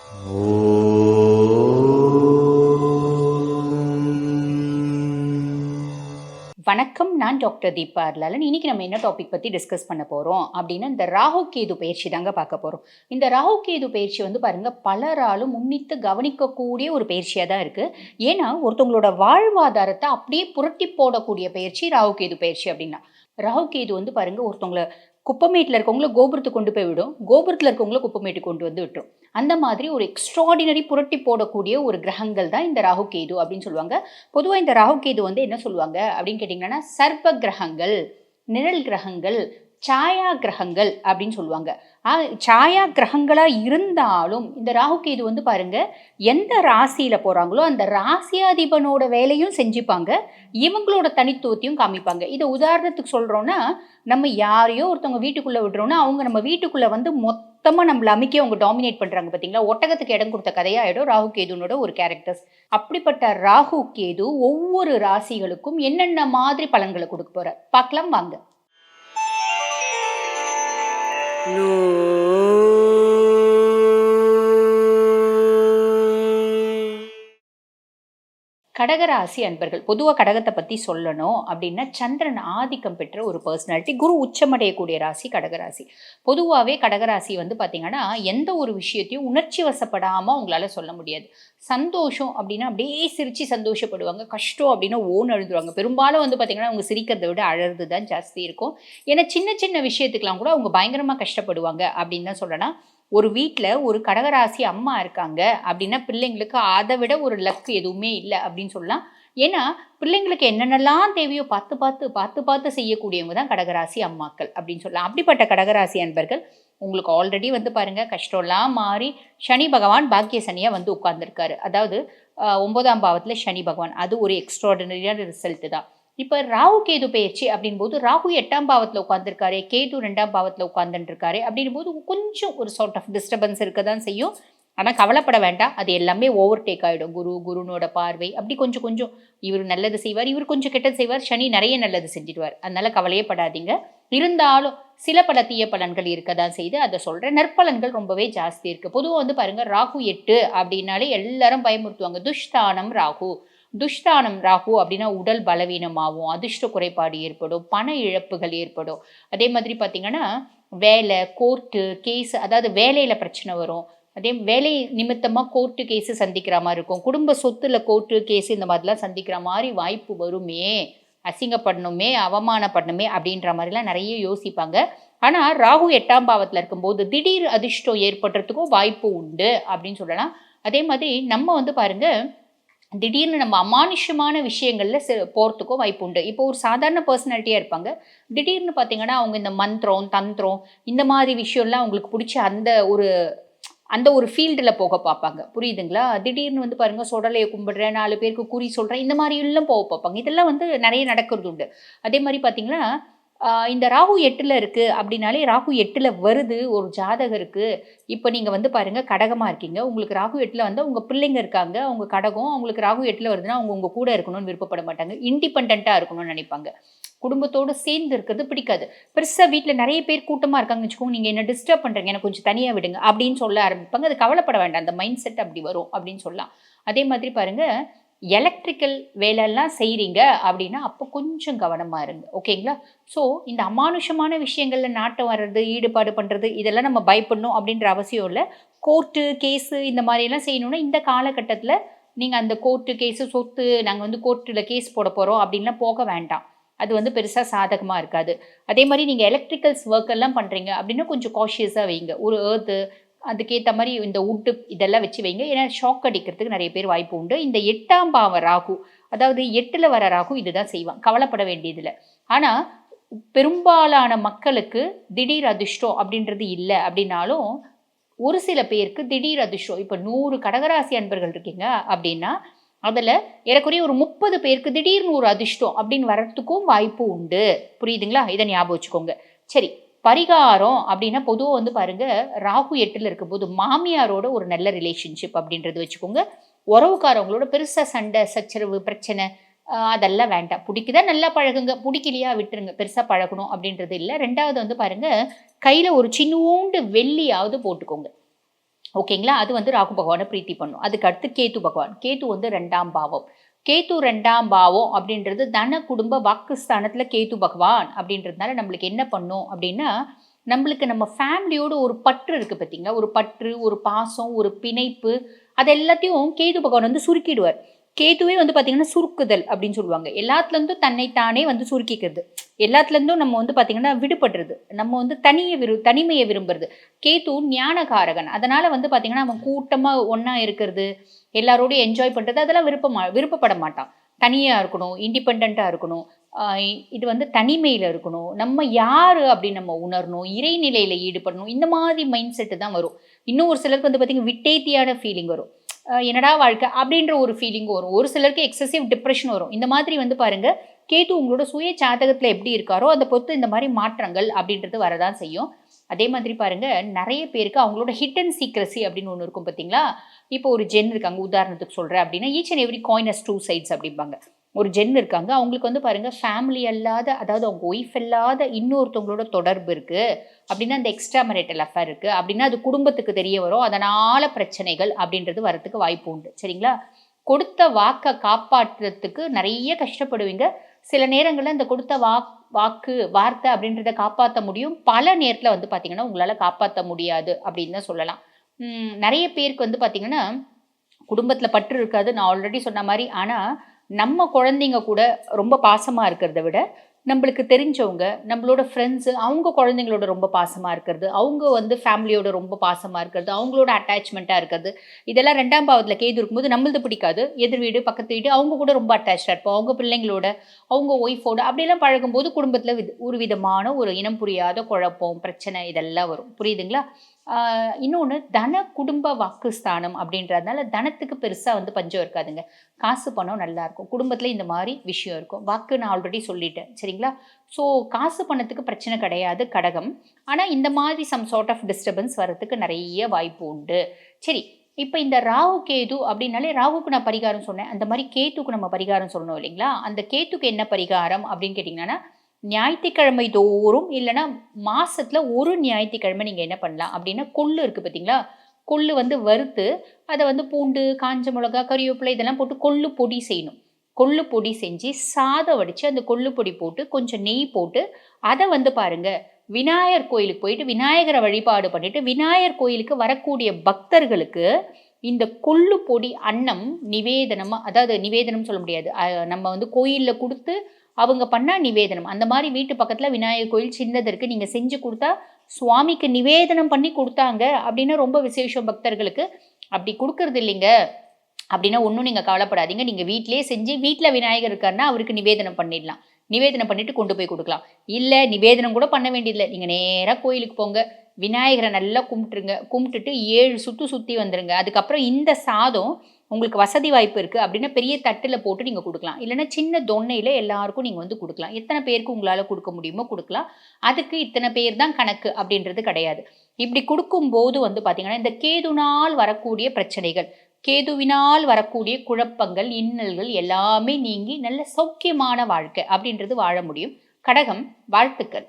வணக்கம், நான் டாக்டர் தீபா அர்லாலன். இன்னைக்கு நம்ம என்ன டாபிக் பற்றி டிஸ்கஸ் பண்ண போகிறோம் அப்படின்னா, இந்த ராகு கேது பயிற்சி தாங்க பார்க்க போகிறோம். இந்த ராகு கேது பயிற்சி வந்து பாருங்க, பலராலும் முன்னித்து கவனிக்கக்கூடிய ஒரு பயிற்சியாக தான் இருக்குது. ஏன்னா ஒருத்தவங்களோட வாழ்வாதாரத்தை அப்படியே புரட்டி போடக்கூடிய பயிற்சி ராகு கேது பயிற்சி அப்படின்னா. ராகு கேது வந்து பாருங்க, ஒருத்தவங்கள குப்பமேட்டில் இருக்கவங்கள கோபுரத்துக்கு கொண்டு போய் விடும், கோபுரத்தில் இருக்கவங்கள குப்பமேட்டுக்கு கொண்டு வந்து விட்டுரும். அந்த மாதிரி ஒரு எக்ஸ்ட்ராடினரி புரட்டி போடக்கூடிய ஒரு கிரகங்கள் தான் இந்த ராகு கேது அப்படின்னு சொல்லுவாங்க. பொதுவாக இந்த ராகு கேது வந்து என்ன சொல்லுவாங்க அப்படின்னு கேட்டிங்கன்னா, சர்ப்ப கிரகங்கள், நிழல் கிரகங்கள், சாயா கிரகங்கள் அப்படின்னு சொல்லுவாங்க. சாயா கிரகங்களாக இருந்தாலும் இந்த ராகு கேது வந்து பாருங்க, எந்த ராசியில் போகிறாங்களோ அந்த ராசியாதிபனோட வேலையும் செஞ்சுப்பாங்க, இவங்களோட தனித்துவத்தையும் காமிப்பாங்க. இதை உதாரணத்துக்கு சொல்கிறோன்னா, நம்ம யாரையோ ஒருத்தவங்க வீட்டுக்குள்ளே விடுறோன்னா அவங்க நம்ம வீட்டுக்குள்ளே வந்து மொத்தமாக நம்மளை அமைக்க அவங்க டாமினேட் பண்ணுறாங்க பார்த்தீங்களா. ஒட்டகத்துக்கு இடம் கொடுத்த கதையாயிடும் ராகு கேதுனோட ஒரு கேரக்டர்ஸ். அப்படிப்பட்ட ராகு கேது ஒவ்வொரு ராசிகளுக்கும் என்னென்ன மாதிரி பலன்களை கொடுக்க போகிற பார்க்கலாம் வாங்க. கடகராசி அன்பர்கள், பொதுவாக கடகத்தை பற்றி சொல்லணும் அப்படின்னா, சந்திரன் ஆதிக்கம் பெற்ற ஒரு பர்சனாலிட்டி, குரு உச்சமடையக்கூடிய ராசி கடகராசி. பொதுவாகவே கடகராசி வந்து பார்த்திங்கன்னா, எந்த ஒரு விஷயத்தையும் உணர்ச்சி வசப்படாமல் அவங்களால சொல்ல முடியாது. சந்தோஷம் அப்படின்னா அப்படியே சிரித்து சந்தோஷப்படுவாங்க, கஷ்டம் அப்படின்னா ஓன்னு அழுதுருவாங்க. பெரும்பாலும் வந்து பார்த்திங்கன்னா அவங்க சிரிக்கிறத விட அழறது தான் ஜாஸ்தி இருக்கும். ஏன்னா சின்ன சின்ன விஷயத்துக்கெலாம் கூட அவங்க பயங்கரமாக கஷ்டப்படுவாங்க அப்படின்னு தான் சொல்லலாம். ஒரு வீட்டில் ஒரு கடகராசி அம்மா இருக்காங்க அப்படின்னா, பிள்ளைங்களுக்கு அதை விட ஒரு லக்கு எதுவுமே இல்லை அப்படின்னு சொல்லலாம். ஏன்னா பிள்ளைங்களுக்கு என்னென்னலாம் தேவையோ பார்த்து பார்த்து பார்த்து பார்த்து செய்யக்கூடியவங்க தான் கடகராசி அம்மாக்கள் அப்படின்னு சொல்லலாம். அப்படிப்பட்ட கடகராசி அன்பர்கள், உங்களுக்கு ஆல்ரெடி வந்து பாருங்கள், கஷ்டம்லாம் மாறி சனி பகவான் பாக்கிய சனியாக வந்து உட்கார்ந்துருக்காரு. அதாவது 9ஆம் பாவத்தில் சனி பகவான், அது ஒரு எக்ஸ்ட்ராடினரியான ரிசல்ட்டு தான். இப்போ ராகு கேது பயிற்சி அப்படின் போது, ராகு 8ஆம் பாவத்தில் உட்காந்துருக்காரு, கேது 2ஆம் பாவத்தில் உட்காந்துருக்காரு அப்படின் போது கொஞ்சம் ஒரு சார்ட் ஆஃப் டிஸ்டர்பன்ஸ் இருக்க தான் செய்யும். ஆனால் கவலைப்பட வேண்டாம், அது எல்லாமே ஓவர் டேக் ஆகிடும். குருனோட பார்வை அப்படி கொஞ்சம் கொஞ்சம் இவர் நல்லது செய்வார், இவர் கொஞ்சம் கெட்டது செய்வார், சனி நிறைய நல்லது செஞ்சிடுவார். அதனால கவலையே படாதீங்க. இருந்தாலும் சில பல தீய பலன்கள் இருக்க தான் செய்து, அதை சொல்கிறேன். நற்பலன்கள் ரொம்பவே ஜாஸ்தி இருக்குது. பொதுவாக வந்து பாருங்கள், ராகு 8 அப்படின்னாலே எல்லாரும் பயமுறுத்துவாங்க, துஷ்டானம் ராகு. துஷ்டானம் ராகு அப்படின்னா உடல் பலவீனமாகும், அதிர்ஷ்ட குறைபாடு ஏற்படும், பண இழப்புகள் ஏற்படும். அதே மாதிரி பார்த்திங்கன்னா வேலை, கோர்ட்டு கேஸ், அதாவது வேலையில் பிரச்சனை வரும். அதே வேலை நிமித்தமாக கோர்ட்டு கேஸு சந்திக்கிற மாதிரி இருக்கும். குடும்ப சொத்துல கோர்ட்டு கேஸு இந்த மாதிரிலாம் சந்திக்கிற மாதிரி வாய்ப்பு வருமே, அசிங்கப்படணுமே, அவமானப்படணுமே அப்படின்ற மாதிரிலாம் நிறைய யோசிப்பாங்க. ஆனால் ராகு 8ஆம் பாவத்தில் இருக்கும்போது திடீர் அதிர்ஷ்டம் ஏற்படுறதுக்கும் வாய்ப்பு உண்டு அப்படின்னு சொல்லலாம். அதே மாதிரி நம்ம வந்து பாருங்கள், திடீர்னு நம்ம அமானுஷ்யமான விஷயங்களில் போகிறதுக்கும் வாய்ப்பு உண்டு. இப்போ ஒரு சாதாரண பர்சனாலிட்டியாக இருப்பாங்க, திடீர்னு பார்த்தீங்கன்னா அவங்க இந்த மந்திரம், தந்திரம், இந்த மாதிரி விஷயம்லாம் அவங்களுக்கு பிடிச்ச அந்த ஒரு ஃபீல்டில் போக பார்ப்பாங்க. புரியுதுங்களா? திடீர்னு வந்து பாருங்கள், சுடலையை கும்பிடுறேன், 4 பேருக்கு குறி சொல்கிறேன், இந்த மாதிரி எல்லாம் போக பார்ப்பாங்க. இதெல்லாம் வந்து நிறைய நடக்கிறது உண்டு. அதே மாதிரி பார்த்தீங்கன்னா, இந்த ராகு 8ல் இருக்குது அப்படின்னாலே, ராகு 8ல் வருது ஒரு ஜாதகருக்கு. இப்போ நீங்கள் வந்து பாருங்கள், கடகமாக இருக்கீங்க, உங்களுக்கு ராகு 8ல் வந்து உங்கள் பிள்ளைங்க இருக்காங்க, அவங்க கடகம், அவங்களுக்கு ராகு 8ல் வருதுன்னா அவங்க உங்கள் கூட இருக்கணும்னு விருப்பப்பட மாட்டாங்க, இண்டிபெண்ட்டாக இருக்கணும்னு நினைப்பாங்க. குடும்பத்தோடு சேர்ந்து இருக்கிறது பிடிக்காது. பெருசாக வீட்டில் நிறைய பேர் கூட்டமாக இருக்காங்கன்னு வச்சுக்கோங்க, நீங்கள் என்ன டிஸ்டர்ப் பண்ணுறீங்க, எனக்கு கொஞ்சம் தனியாக விடுங்க அப்படின்னு சொல்ல ஆரம்பிப்பாங்க. அது கவலைப்பட வேண்டாம், அந்த மைண்ட் செட் அப்படி வரும் அப்படின்னு சொல்லலாம். அதே மாதிரி பாருங்கள், எலக்ட்ரிக்கல் வேலையெல்லாம் செய்கிறீங்க அப்படின்னா அப்போ கொஞ்சம் கவனமாக இருங்க, ஓகேங்களா? ஸோ இந்த அமானுஷமான விஷயங்களில் நாட்டம் வர்றது, ஈடுபாடு பண்ணுறது, இதெல்லாம் நம்ம பயப்படணும் அப்படின்ற அவசியம் இல்லை. கோர்ட்டு கேஸு இந்த மாதிரியெல்லாம் செய்யணுன்னா இந்த காலகட்டத்தில் நீங்கள் அந்த கோர்ட்டு கேஸு, சொத்து, நாங்கள் வந்து கோர்ட்டில் கேஸ் போட போகிறோம் அப்படின்லாம் போக வேண்டாம். அது வந்து பெருசாக சாதகமாக இருக்காது. அதே மாதிரி நீங்கள் எலக்ட்ரிக்கல்ஸ் ஒர்க் எல்லாம் பண்ணுறீங்க அப்படின்னா கொஞ்சம் காஷியஸாக வைங்க. ஒரு ஏர்த்து, அதுக்கேற்ற மாதிரி இந்த உட்டு இதெல்லாம் வச்சு வைங்க. ஏன்னா ஷாக் அடிக்கிறதுக்கு நிறைய பேர் வாய்ப்பு உண்டு. இந்த 8ஆம் பாவ ராகு, அதாவது 8ல் வர ராகு இதுதான் செய்வான், கவலைப்பட வேண்டியதில்லை. ஆனால் பெரும்பாலான மக்களுக்கு திடீர் அதிர்ஷ்டம் அப்படின்றது இல்லை அப்படின்னாலும், ஒரு சில பேருக்கு திடீர் அதிர்ஷ்டம், இப்போ 100 கடகராசி அன்பர்கள் இருக்கீங்க அப்படின்னா அதில் ஏறக்குறைய ஒரு 30 பேருக்கு திடீர்னு ஒரு அதிர்ஷ்டம் அப்படின்னு வர்றதுக்கும் வாய்ப்பு உண்டு. புரியுதுங்களா? இதை ஞாபகம் வச்சுக்கோங்க. சரி, பரிகாரம் அப்படின்னா பொதுவாக வந்து பாருங்கள், ராகு 8ல் இருக்கும்போது மாமியாரோட ஒரு நல்ல ரிலேஷன்ஷிப் அப்படின்றது வச்சுக்கோங்க. உறவுக்காரவங்களோட பெருசாக சண்டை சச்சரவு பிரச்சனை அதெல்லாம் வேண்டாம். பிடிக்குதா நல்லா பழகுங்க, பிடிக்கலையா விட்டுருங்க, பெருசாக பழகணும் அப்படின்றது இல்லை. 2வது வந்து பாருங்கள், கையில் ஒரு சின்னூண்டு வெள்ளியாவது போட்டுக்கோங்க. ஓகேங்களா? அது வந்து ராகு பகவான பிரீத்தி பண்ணும். அதுக்கு அடுத்து கேது பகவான். கேது வந்து 2ஆம் பாவம். கேது 2ஆம் பாவம் அப்படின்றது தன, குடும்ப, வாக்குஸ்தானத்துல கேது பகவான் அப்படின்றதுனால நம்மளுக்கு என்ன பண்ணும் அப்படின்னா, நம்மளுக்கு நம்ம ஃபேமிலியோட ஒரு பற்று இருக்கு பார்த்தீங்களா? ஒரு பற்று, ஒரு பாசம், ஒரு பிணைப்பு அது எல்லாத்தையும் கேது பகவான் வந்து சுருக்கிடுவார். கேதுவே வந்து பார்த்தீங்கன்னா, சுருக்குதல் அப்படின்னு சொல்லுவாங்க. எல்லாத்துலருந்தும் தன்னைத்தானே வந்து சுருக்கிக்கிறது. எல்லாத்துலருந்தும் நம்ம வந்து பார்த்தீங்கன்னா, விடுபடுறது. நம்ம வந்து தனிமைய விரும்புறது. கேது ஞானகாரகன். அதனால வந்து பார்த்தீங்கன்னா, அவன் கூட்டமா ஒண்ணா இருக்கிறது, எல்லாரோடையும் என்ஜாய் பண்றது அதெல்லாம் விருப்பப்பட மாட்டான். தனியா இருக்கணும், இண்டிபெண்டன்ட்டா இருக்கணும். அ இது வந்து தனிமையில இருக்கணும். நம்ம யாரு அப்படின்னு நம்ம உணரணும். இறைநிலையில ஈடுபடணும். இந்த மாதிரி மைண்ட் செட் தான் வரும். இன்னும் ஒரு சிலருக்கு வந்து பார்த்தீங்கன்னா, விட்டேத்தியான ஃபீலிங் வரும். என்னடா வாழ்க்கை அப்படின்ற ஒரு ஃபீலிங் வரும். ஒரு சிலருக்கு எக்ஸசிவ் டிப்ரஷன் வரும். இந்த மாதிரி வந்து பாருங்க, கேது உங்களோட சுய ஜாதகத்துல எப்படி இருக்காரோ, அத பொறுத்து இந்த மாரி மாற்றங்கள் அப்படின்றது வரதான் செய்யும். அதே மாதிரி பாருங்க, நெறைய பேருக்கு அவங்களோட ஹிட்டன் சீக்ரெசி அப்படின்னு ஒண்ணு இருக்கும் பார்த்தீங்களா? இப்போ ஒரு ஜென் இருக்காங்க. உதாரணத்துக்கு சொல்றேன் அப்படின்னா, each and every coin has 2 sides அப்படிம்பாங்க. ஒரு ஜென் இருக்காங்க. அவங்களுக்கு வந்து பாருங்க, ஃபேமிலி அல்லாத அதாவது அவங்க ஒய்ஃப் இல்லாத இன்னொருத்தவங்களோட தொடர்பு இருக்கு. அப்படின்னா அந்த எக்ஸ்ட்ரா மேரிட்டல் அஃபேர் இருக்கு. அப்படின்னா அது குடும்பத்துக்கு தெரிய வரும். அதனால பிரச்சனைகள் அப்படின்றது வரதுக்கு வாய்ப்பு உண்டு. சரிங்களா? கொடுத்த வாக்க காப்பாற்றுறதுக்கு நெறைய கஷ்டப்படுவீங்க. சில நேரங்கள்ல இந்த கொடுத்த வார்த்தை அப்படின்றத காப்பாத்த முடியும். பல நேரத்துல வந்து பார்த்தீங்கன்னா, உங்களால காப்பாத்த முடியாது அப்படின்னு தான் சொல்லலாம். நெறைய பேருக்கு வந்து பார்த்தீங்கன்னா, குடும்பத்துல பற்று இருக்காது. நான் ஆல்ரெடி சொன்ன மாரி. ஆனா, நம்ம குழந்தைங்க கூட ரொம்ப பாசமா இருக்கிறத விட, நம்பளுக்கு தெரிஞ்சவங்க, நம்பளோட ஃப்ரெண்ட்ஸு, அவங்க குழந்தைங்களோட ரொம்ப பாசமா இருக்கிறது, அவங்க வந்து ஃபேமிலியோட ரொம்ப பாசமா இருக்கிறது, அவங்களோட அட்டாச்மெண்ட்டா இருக்கிறது, இதெல்லாம் 2ஆம் பாவத்துல கேது இருக்கும்போது நம்மளது பிடிக்காது. எதிர் வீடு, பக்கத்து வீடு அவங்க கூட ரொம்ப அட்டாச்டா இருப்போம். அவங்க பிள்ளைங்களோட, அவங்க ஒய்ஃபோட அப்படியெல்லாம் பழகும்போது குடும்பத்துல ஒரு விதமான ஒரு இனம் புரியாத குழப்பம், பிரச்சனை இதெல்லாம் வரும். புரியுதுங்களா? இன்னொன்னு தன, குடும்ப, வாக்குஸ்தானம் அப்படின்றதுனால தனத்துக்கு பெருசா வந்து பஞ்சம் இருக்காதுங்க. காசு, பணம் நல்லா இருக்கும். குடும்பத்தில இந்த மாரி விஷயம் இருக்கும். வாக்கு நான் ஆல்ரெடி சொல்லிட்டேன். சரிங்களா? ஸோ காசு, பணத்துக்கு பிரச்சனை கிடையாது கடகம். ஆனா இந்த மாதிரி சம் சார்ட் ஆஃப் டிஸ்டர்பன்ஸ் வரதுக்கு நெறைய வாய்ப்பு உண்டு. சரி, இப்ப இந்த ராகு, கேது அப்படின்னாலே ராகுக்கு நான் பரிகாரம் சொன்னேன். அந்த மாரி கேதுக்கு நம்ம பரிகாரம் சொல்லணும் இல்லைங்களா? அந்த கேதுக்கு என்ன பரிகாரம் அப்படின்னு கேட்டீங்கன்னா, ஞாயித்துக்கிழமை தோறும் இல்லன்னா மாசத்துல ஒரு ஞாயித்துக்கிழமை நீங்க என்ன பண்ணலாம் அப்படின்னா, கொள்ளு இருக்கு பார்த்தீங்களா? கொள்ளு வந்து வறுத்து, அத வந்து பூண்டு, காஞ்ச மிளகா, கறிவேப்பிலை இதெல்லாம் போட்டு கொள்ளு பொடி செய்யணும். கொள்ளு பொடி செஞ்சு, சாதம் வடிச்சு, அந்த கொள்ளு பொடி போட்டு, கொஞ்சம் நெய் போட்டு, அத வந்து பாருங்க, விநாயகர் கோயிலுக்கு போயிட்டு விநாயகர வழிபாடு பண்ணிட்டு, விநாயகர் கோயிலுக்கு வரக்கூடிய பக்தர்களுக்கு, இந்த கொள்ளு பொடி அன்னம் நிவேதனமா அதாவது நிவேதனம் சொல்ல முடியாது. நம்ம வந்து கோயில்ல குடுத்து, அவங்க பண்ணா நிவேதனம். அந்த மாரி வீட்டு பக்கத்துல விநாயகர் கோயில் சின்னது இருக்கு. நீங்க செஞ்சு குடுத்தா, சுவாமிக்கு நிவேதனம் பண்ணி குடுத்தாங்க அப்டின்னா ரொம்ப விசேஷம் பக்தர்களுக்கு. அப்டி குடுக்கறது இல்லைங்க அப்டின்னா ஒண்ணும் நீங்க கவலைப்படாதீங்க. நீங்க வீட்லயே செஞ்சு வீட்ல விநாயகர் இருக்காருன்னா, அவருக்கு நிவேதனம் பண்ணிடலாம். நிவேதனம் பண்ணிட்டு கொண்டு போய் குடுக்கலாம். இல்ல நிவேதனம் கூட பண்ண வேண்டியதில்ல. நீங்க நேரா கோயிலுக்கு போங்க. விநாயகர நல்லா கும்பிட்டுருங்க. கும்பிட்டுட்டு 7 சுத்து சுத்தி வந்துருங்க. அதுக்கப்புறம் இந்த சாதம் உங்களுக்கு வசதி வாய்ப்பு இருக்கு அப்டின்னா, பெரிய தட்டுல போட்டு நீங்க குடுக்கலாம். இல்லன்னா சின்ன தொன்னையில எல்லாருக்கும் நீங்க வந்து குடுக்கலாம். எத்தன பேருக்கு உங்களால குடுக்க முடியுமோ குடுக்கலாம். அதுக்கு இத்தன பேர் தான் கணக்கு அப்டின்றது கிடையாது. இப்டி குடுக்கும்போது வந்து பார்த்தீங்கன்னா, இந்த கேதுனால் வரக்கூடிய பிரச்சனைகள், கேதுவினால் வரக்கூடிய குழப்பங்கள், இன்னல்கள் எல்லாமே நீங்கி நல்ல சௌக்கியமான வாழ்க்கை அப்டின்றது வாழ முடியும். கடகம் வாழ்த்துக்கள்.